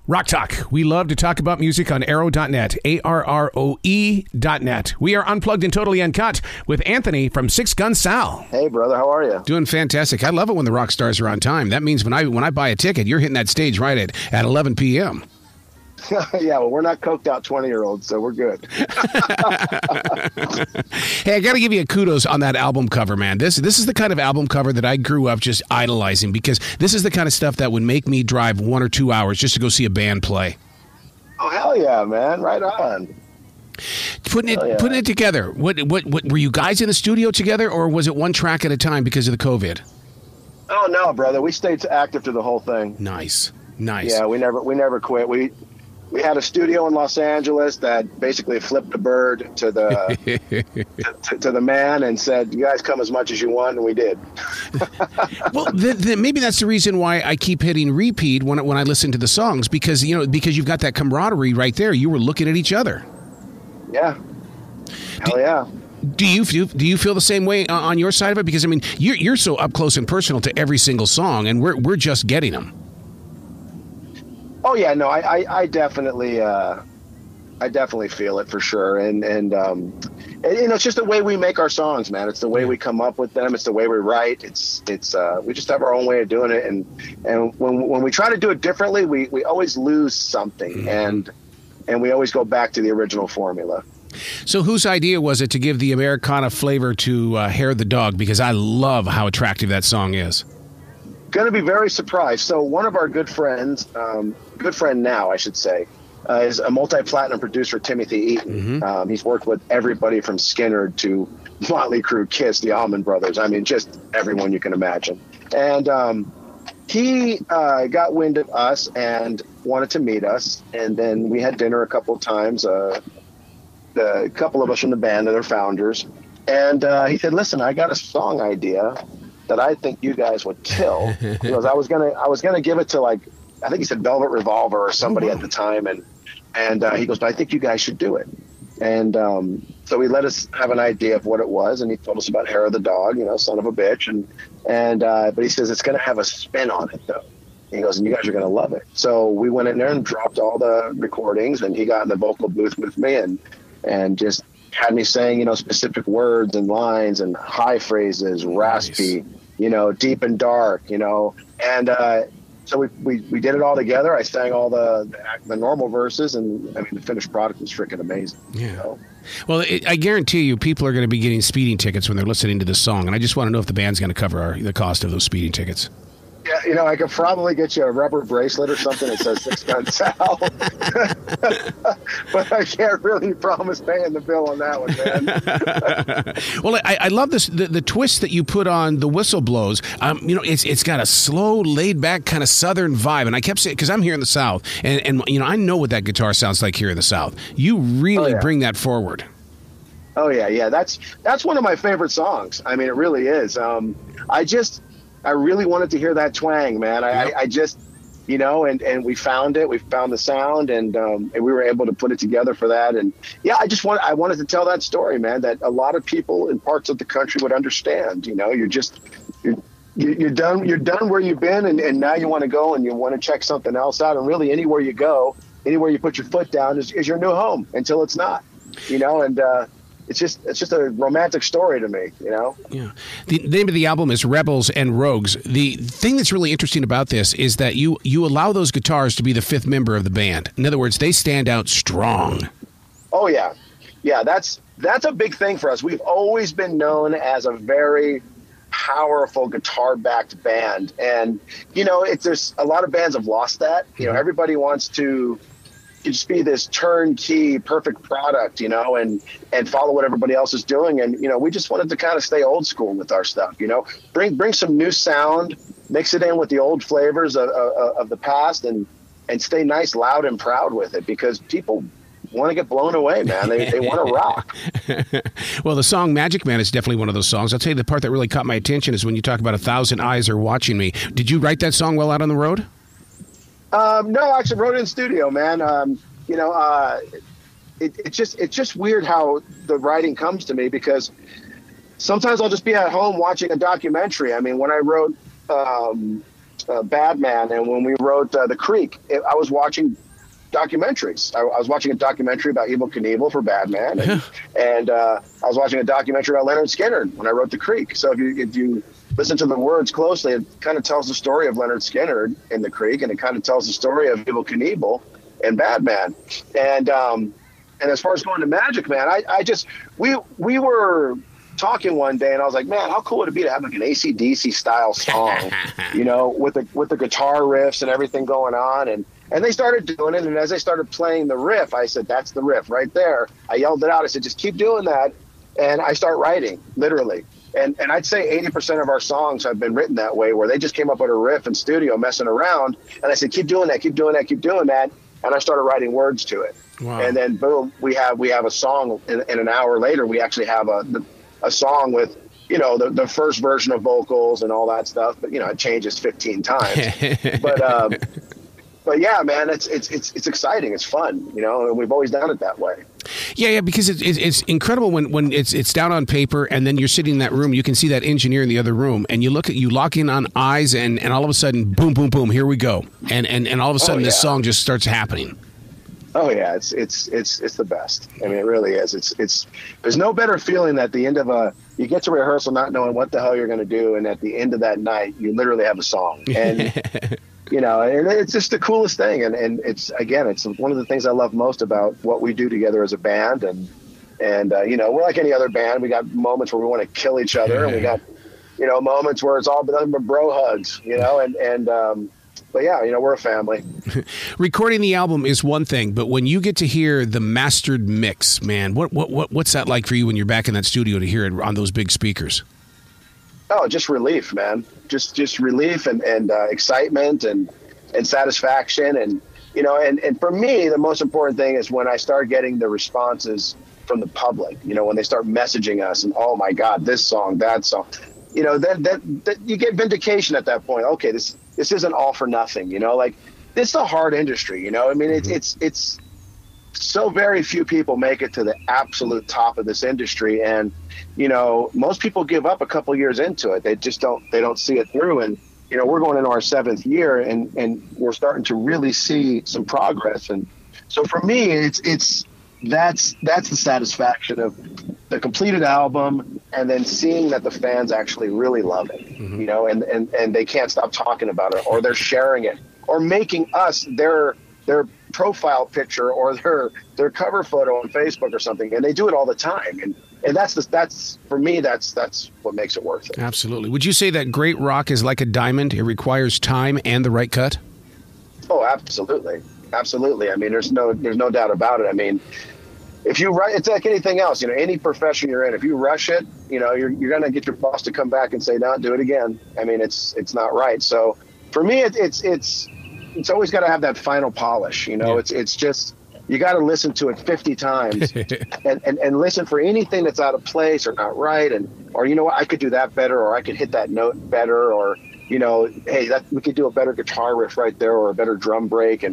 Rock Talk. We love to talk about music on arrow.net, ARROE.net. We are unplugged and totally uncut with Anthony from Six Gun Sal. Hey, brother. How are you? Doing fantastic. I love it when the rock stars are on time. That means when I buy a ticket, you're hitting that stage right at 11 p.m. Yeah, well, we're not coked out 20-year-olds, so we're good. Hey, I got to give you a kudos on that album cover, man. This is the kind of album cover that I grew up just idolizing, because this is the kind of stuff that would make me drive 1 or 2 hours just to go see a band play. Oh, hell yeah, man. Right on. Putting it together. What were you guys in the studio together, or was it one track at a time because of the COVID? Oh, no, brother. We stayed active through the whole thing. Nice. Yeah, we never quit. We had a studio in Los Angeles that basically flipped a bird to the to the man and said, "You guys come as much as you want," and we did. Well, maybe that's the reason why I keep hitting repeat when I listen to the songs, because you've got that camaraderie right there. You were looking at each other. Yeah. Hell yeah. Do you feel the same way on your side of it? Because I mean, you're so up close and personal to every single song, and we're just getting them. Oh yeah, no, I definitely feel it for sure, and it's just the way we make our songs, man. It's the way we come up with them. It's the way we write. It's we just have our own way of doing it, and when we try to do it differently, we always lose something, and we always go back to the original formula. So whose idea was it to give the Americana flavor to Hair the Dog? Because I love how attractive that song is. Going to be very surprised. So one of our good friends, good friend now, I should say, is a multi-platinum producer, Timothy Eaton. Mm-hmm. He's worked with everybody from Skynyrd to Motley Crue, Kiss, the Allman Brothers. I mean, just everyone you can imagine. And he got wind of us and wanted to meet us. And then we had dinner a couple of times, a couple of us from the band, they're founders. And he said, "Listen, I got a song idea that I think you guys would kill." He goes, I was gonna give it to, like, I think he said Velvet Revolver or somebody at the time, and he goes, "But I think you guys should do it." And so he let us have an idea of what it was, and he told us about Hair of the Dog, son of a bitch, but he says it's gonna have a spin on it though. And he goes, "And you guys are gonna love it." So we went in there and dropped all the recordings, and he got in the vocal booth with me and just had me saying, specific words and lines and high phrases, raspy, nice. Deep and dark, and so we did it all together. I sang all the normal verses, and I mean, the finished product was freaking amazing. Yeah. Well, I guarantee you people are going to be getting speeding tickets when they're listening to this song, and I just want to know if the band's going to cover the cost of those speeding tickets. Yeah, I could probably get you a rubber bracelet or something that says Six Gun Sal. But I can't really promise paying the bill on that one, man. Well, I love this, the twist that you put on the whistle blows. It's got a slow, laid-back kind of Southern vibe. And I kept saying, because I'm here in the South, and I know what that guitar sounds like here in the South. You really bring that forward. Oh, yeah. That's one of my favorite songs. I mean, it really is. I really wanted to hear that twang, man. I just, and we found it. We found the sound, and we were able to put it together for that. And yeah, I wanted to tell that story, man, that a lot of people in parts of the country would understand. You're done where you've been, and now you want to go and you want to check something else out. And really, anywhere you go, anywhere you put your foot down is your new home until it's not. And it's just a romantic story to me, Yeah. The name of the album is Rebels and Rogues. The thing that's really interesting about this is that you allow those guitars to be the fifth member of the band. In other words, they stand out strong. Oh, yeah. Yeah, that's a big thing for us. We've always been known as a very powerful guitar-backed band. And, there's a lot of bands have lost that. Everybody wants to just be this turnkey, perfect product, and follow what everybody else is doing. And, we just wanted to kind of stay old school with our stuff, bring some new sound, mix it in with the old flavors of the past, and stay nice, loud, and proud with it, because people want to get blown away, man. They want to rock. Well, the song Magic Man is definitely one of those songs. I'll tell you, the part that really caught my attention is when you talk about 1,000 eyes are watching me. Did you write that song while out on the road? No, I actually wrote it in studio, man. It's just weird how the writing comes to me, because sometimes I'll just be at home watching a documentary. I mean, when I wrote Bad Man, and when we wrote The Creek, I was watching documentaries. I was watching a documentary about Evel Knievel for Bad Man, and I was watching a documentary about Lynyrd Skynyrd when I wrote The Creek. So if you listen to the words closely, it kind of tells the story of Lynyrd Skynyrd in The Creek, and it kind of tells the story of Evel Knievel in Bad Man. And as far as going to Magic Man, we were talking one day, and I was like, man, how cool would it be to have like an AC/DC style song, with the guitar riffs and everything going on. And they started doing it, and as they started playing the riff, I said, that's the riff right there. I yelled it out. I said, just keep doing that. And I start writing, literally. And I'd say 80% of our songs have been written that way, where they just came up with a riff in studio messing around. And I said, keep doing that, keep doing that, keep doing that. And I started writing words to it. Wow. And then boom, we have a song, and an hour later, we actually have a song with, the first version of vocals and all that stuff. But, it changes 15 times. But yeah, man, it's exciting. It's fun, and we've always done it that way. Yeah, because it's incredible when it's down on paper, and then you're sitting in that room. You can see that engineer in the other room, and you lock in on eyes, and all of a sudden, boom, boom, boom, here we go, and all of a sudden, this song just starts happening. Oh yeah, it's the best. I mean, it really is. It's there's no better feeling at the end of you get to rehearsal not knowing what the hell you're going to do, and at the end of that night, you literally have a song. And and it's just the coolest thing. And it's one of the things I love most about what we do together as a band. And we're like any other band. We got moments where we want to kill each other, and we got, moments where it's all nothing but bro hugs, but yeah, we're a family. Recording the album is one thing, but when you get to hear the mastered mix, man, what's that like for you when you're back in that studio to hear it on those big speakers? Oh, just relief, man. Just relief and excitement and satisfaction. And for me, the most important thing is when I start getting the responses from the public, when they start messaging us and, oh my God, this song, that song, that you get vindication at that point. Okay, this isn't all for nothing, like it's a hard industry, I mean, it's so very few people make it to the absolute top of this industry. And, most people give up a couple years into it. They just don't see it through. And, we're going into our 7th year, and we're starting to really see some progress. And so for me, that's the satisfaction of the completed album, and then seeing that the fans actually really love it, and they can't stop talking about it, or they're sharing it, or making us their profile picture or their cover photo on Facebook or something. And they do it all the time. And that's for me, that's what makes it worth it. Absolutely. Would you say that great rock is like a diamond? It requires time and the right cut? Oh, absolutely. Absolutely. I mean, there's no doubt about it. I mean, if you it's like anything else, any profession you're in, if you rush it, you're going to get your boss to come back and say, no, do it again. I mean, it's not right. So for me, it's always got to have that final polish. It's just, you got to listen to it 50 times and listen for anything that's out of place or not right. Or, what, I could do that better, or I could hit that note better, or, hey, we could do a better guitar riff right there, or a better drum break.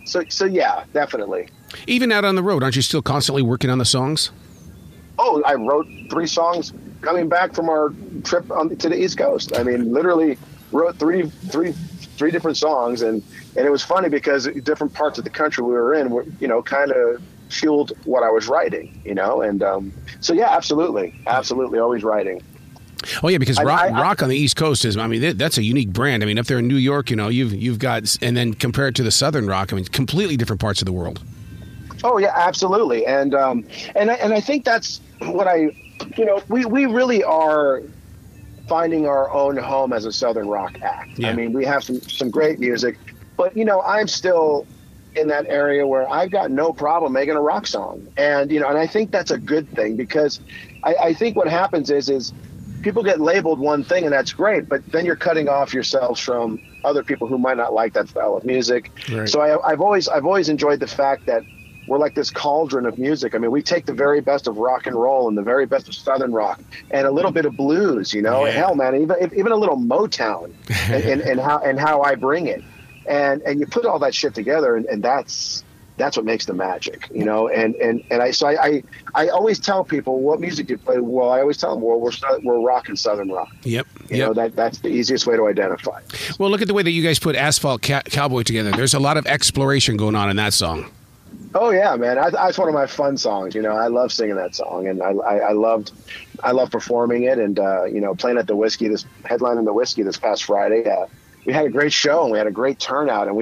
So yeah, definitely. Even out on the road, aren't you still constantly working on the songs? Oh, I wrote 3 songs coming back from our trip to the East Coast. I mean, literally wrote three different songs, and it was funny because different parts of the country we were in were, kind of fueled what I was writing, and so yeah, absolutely, always writing. Oh yeah, because rock on the East Coast is, I mean, that's a unique brand. I mean, up there in New York, you've got, and then compared to the Southern rock, I mean, completely different parts of the world. Oh yeah, absolutely, and I think that's what we really are finding our own home as a Southern rock act. Yeah. I mean, we have some great music, but I'm still in that area where I've got no problem making a rock song, and and I think that's a good thing, because I think what happens is people get labeled one thing, and that's great, but then you're cutting off yourselves from other people who might not like that style of music. Right. So I've always enjoyed the fact that we're like this cauldron of music. I mean, we take the very best of rock and roll and the very best of Southern rock and a little bit of blues, and hell, man, even a little Motown, and how I bring it, and you put all that shit together, and that's that's what makes the magic, you know. And I always tell people, what music do you play? Well, I always tell them, well, we're rock and Southern rock. Yep. You know, that's the easiest way to identify. Well, look at the way that you guys put Asphalt Cowboy together. There's a lot of exploration going on in that song. Oh yeah, man. That's one of my fun songs. You know, I love singing that song, and I love performing it, and you know, playing at the Whiskey, headlining the Whiskey this past Friday. We had a great show, and we had a great turnout, and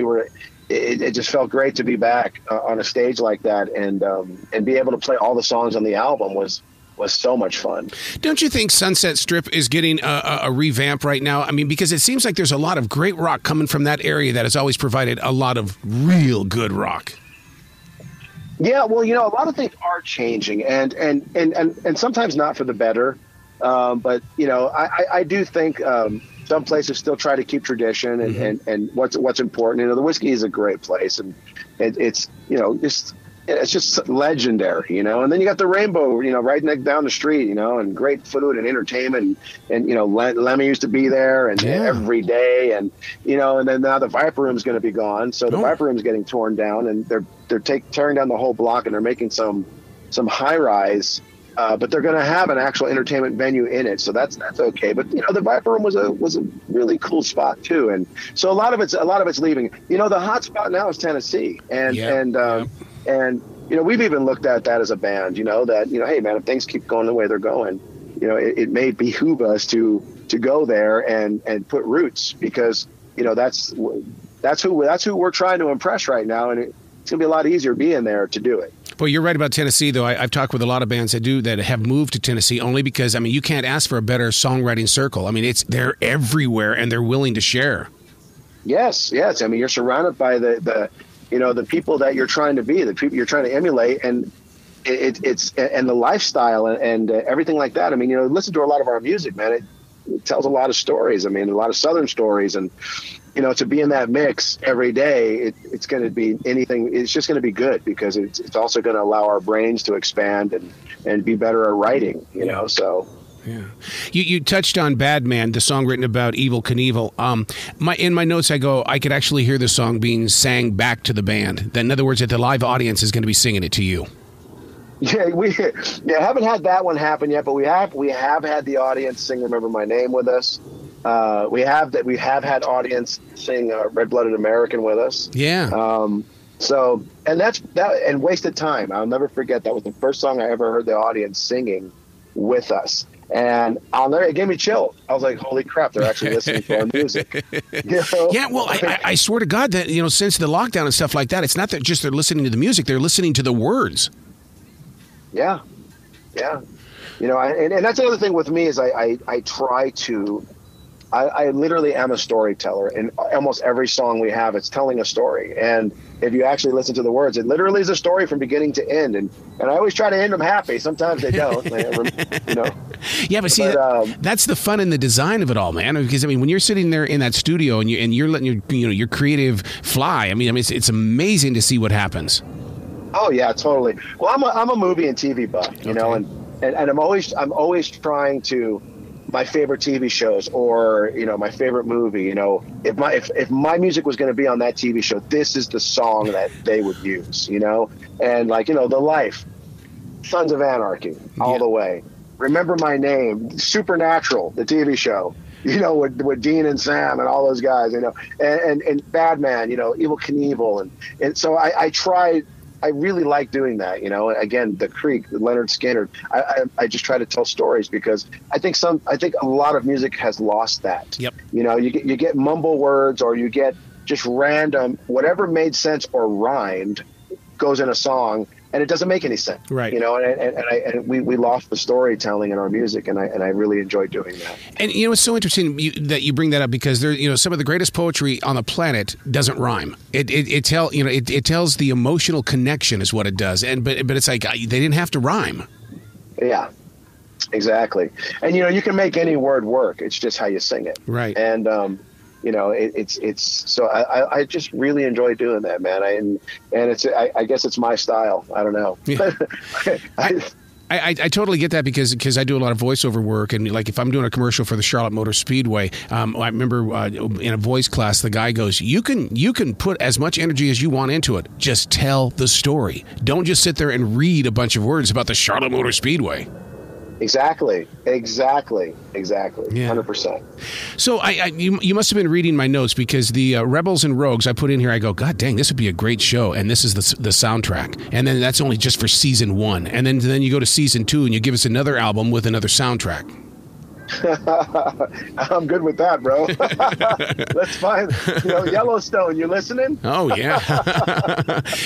it just felt great to be back on a stage like that, and be able to play all the songs on the album was so much fun. Don't you think Sunset Strip is getting a revamp right now? I mean, because it seems like there's a lot of great rock coming from that area that has always provided a lot of real good rock. Yeah, well, you know, a lot of things are changing, and sometimes not for the better. But you know, I do think some places still try to keep tradition and what's important. You know, the Whiskey is a great place, and it's, you know, it's just legendary, you know. And then you got the Rainbow, you know, right down the street, you know, and great food and entertainment, and you know, Lemmy used to be there and every day, and you know, and then now the Viper Room's going to be gone, so the Viper Room's getting torn down, and they're tearing down the whole block, and they're making some high rise. But they're going to have an actual entertainment venue in it, so that's okay. But you know, the Viper Room was a really cool spot too, and so a lot of it's leaving. You know, the hot spot now is Tennessee, and you know, we've even looked at that as a band. You know, that, you know, hey man, if things keep going the way they're going, you know, it may behoove us to go there and put roots, because you know that's who we're trying to impress right now, and it's gonna be a lot easier being there to do it. Well, you're right about Tennessee, though. I've talked with a lot of bands that have moved to Tennessee only because, I mean, you can't ask for a better songwriting circle. I mean, they're everywhere, and they're willing to share. Yes. I mean, you're surrounded by the you know, the people that you're trying to be, the people you're trying to emulate, and it's the lifestyle and everything like that. I mean, you know, listen to a lot of our music, man. It tells a lot of stories. I mean, a lot of Southern stories, and you know, to be in that mix every day, it's going to be anything. It's just going to be good, because it's also going to allow our brains to expand and be better at writing. You know, so. Yeah, you touched on Bad Man, the song written about Evel Knievel. In my notes, I could actually hear the song being sang back to the band. That, in other words, that the live audience is going to be singing it to you. Yeah, we haven't had that one happen yet, but we have had the audience sing "Remember My Name" with us. We have had audience sing "Red Blooded American" with us. Yeah. So, and and "Wasted Time." I'll never forget. That was the first song I ever heard the audience singing with us. And it gave me chills. I was like, holy crap, they're actually listening to our music. You know? Yeah, well, I swear to God that, you know, since the lockdown and stuff like that, it's not that just they're listening to the music, they're listening to the words. Yeah. You know, and that's another thing with me is I try to, I literally am a storyteller. In almost every song we have, it's telling a story. And if you actually listen to the words, it literally is a story from beginning to end. And I always try to end them happy. Sometimes they don't, you know. Yeah, but see, that's the fun in the design of it all, man. Because I mean, when you're sitting there in that studio and you're letting your creative fly, I mean, it's amazing to see what happens. Oh yeah, totally. Well, I'm a movie and TV buff, you know, and I'm always trying to, my favorite TV shows, or you know, my favorite movie, you know, if my music was going to be on that TV show, this is the song that they would use, you know. And like, you know, The Life, Sons of Anarchy, all the way. Remember My Name, Supernatural, the TV show, you know, with Dean and Sam and all those guys, you know, and Bad Man, you know, Evel Knievel, and so I really like doing that, you know. Again, The Creek, the Lynyrd Skynyrd. I just try to tell stories, because I think a lot of music has lost that. Yep. You know, you get mumble words, or you get just random, whatever made sense or rhymed goes in a song, and it doesn't make any sense. Right. You know, and we lost the storytelling in our music, and I really enjoy doing that. And you know, it's so interesting that you bring that up, because there, you know, some of the greatest poetry on the planet doesn't rhyme. It tells the emotional connection is what it does. But it's like they didn't have to rhyme. Yeah. Exactly. And you know, you can make any word work. It's just how you sing it. Right. And you know, it's so I just really enjoy doing that, man. And it's I guess it's my style. I don't know. Yeah. I totally get that because I do a lot of voiceover work, and like if I'm doing a commercial for the Charlotte Motor Speedway, I remember in a voice class the guy goes, you can put as much energy as you want into it. Just tell the story. Don't just sit there and read a bunch of words about the Charlotte Motor Speedway. Exactly. Yeah. 100%. So you must have been reading my notes, because the Rebels and Rogues I put in here, I go, God dang, this would be a great show, and this is the soundtrack. And then that's only just for season 1. And then you go to season 2 and you give us another album with another soundtrack. I'm good with that, bro. Let's find, Yellowstone. You listening? Oh, yeah.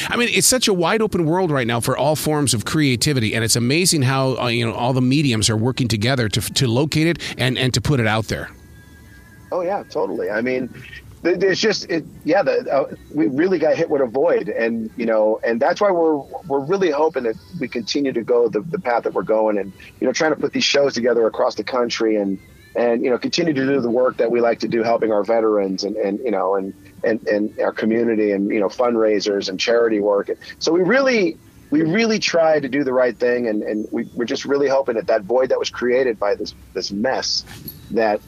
I mean, it's such a wide open world right now for all forms of creativity, and it's amazing how all the mediums are working together to locate it and to put it out there. Oh yeah, totally. I mean, it's just we really got hit with a void, and that's why we're really hoping that we continue to go the path that we're going, and trying to put these shows together across the country, and continue to do the work that we like to do, helping our veterans and our community, and fundraisers and charity work. So we really try to do the right thing, and we're just really hoping that void that was created by this mess, that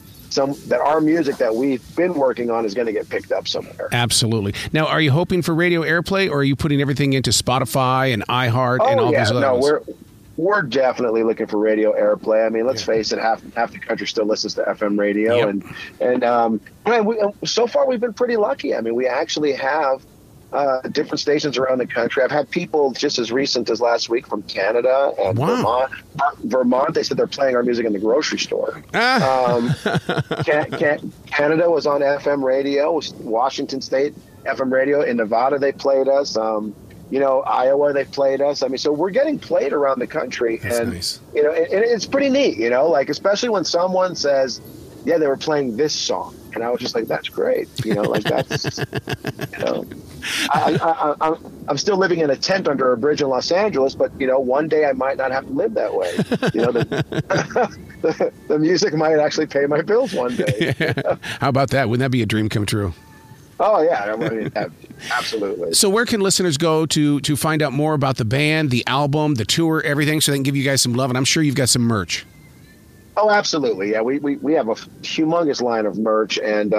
our music that we've been working on is going to get picked up somewhere. Absolutely. Now, are you hoping for radio airplay, or are you putting everything into Spotify and iHeart and all those other ones? We're definitely looking for radio airplay. I mean, let's face it, half the country still listens to FM radio, and so far we've been pretty lucky. I mean, we actually have different stations around the country. I've had people just as recent as last week from Canada and Vermont. They said they're playing our music in the grocery store. Canada was on FM radio. Washington State FM radio. In Nevada, they played us. Iowa, they played us. I mean, so we're getting played around the country. That's and nice. And it's pretty neat. Like especially when someone says, "Yeah, they were playing this song," and I was just like, "That's great." Like that's. I'm still living in a tent under a bridge in Los Angeles, but one day I might not have to live that way. The music might actually pay my bills one day. How about that? Wouldn't that be a dream come true? Oh yeah, I mean, absolutely. So where can listeners go to find out more about the band, the album, the tour, everything, so they can give you guys some love? And I'm sure you've got some merch. Oh, absolutely. Yeah, we have a humongous line of merch, and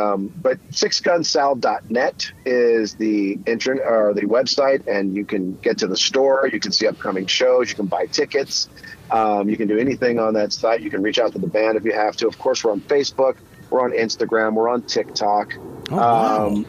but sixgunsal.net is the website, and you can get to the store. You can see upcoming shows. You can buy tickets. You can do anything on that site. You can reach out to the band if you have to. Of course, we're on Facebook. We're on Instagram. We're on TikTok. Oh, wow.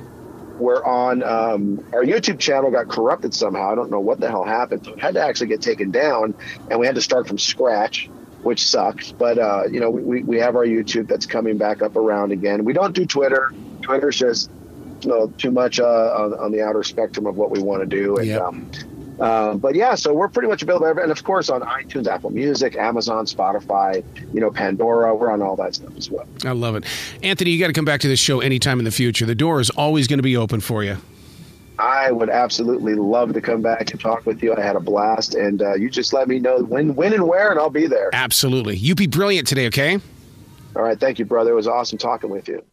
We're on our YouTube channel got corrupted somehow. I don't know what the hell happened. So it had to actually get taken down, and we had to start from scratch, which sucks. But we have our YouTube that's coming back up around again. We don't do Twitter. Twitter's just too much on the outer spectrum of what we want to do. And but yeah, so we're pretty much available, and of course on iTunes, Apple Music, Amazon, Spotify, Pandora. We're on all that stuff as well. I love it. Anthony, you got to come back to this show anytime in the future. The door is always going to be open for you. I would absolutely love to come back and talk with you. I had a blast, and you just let me know when and where, and I'll be there. Absolutely. You be brilliant today, okay? All right. Thank you, brother. It was awesome talking with you.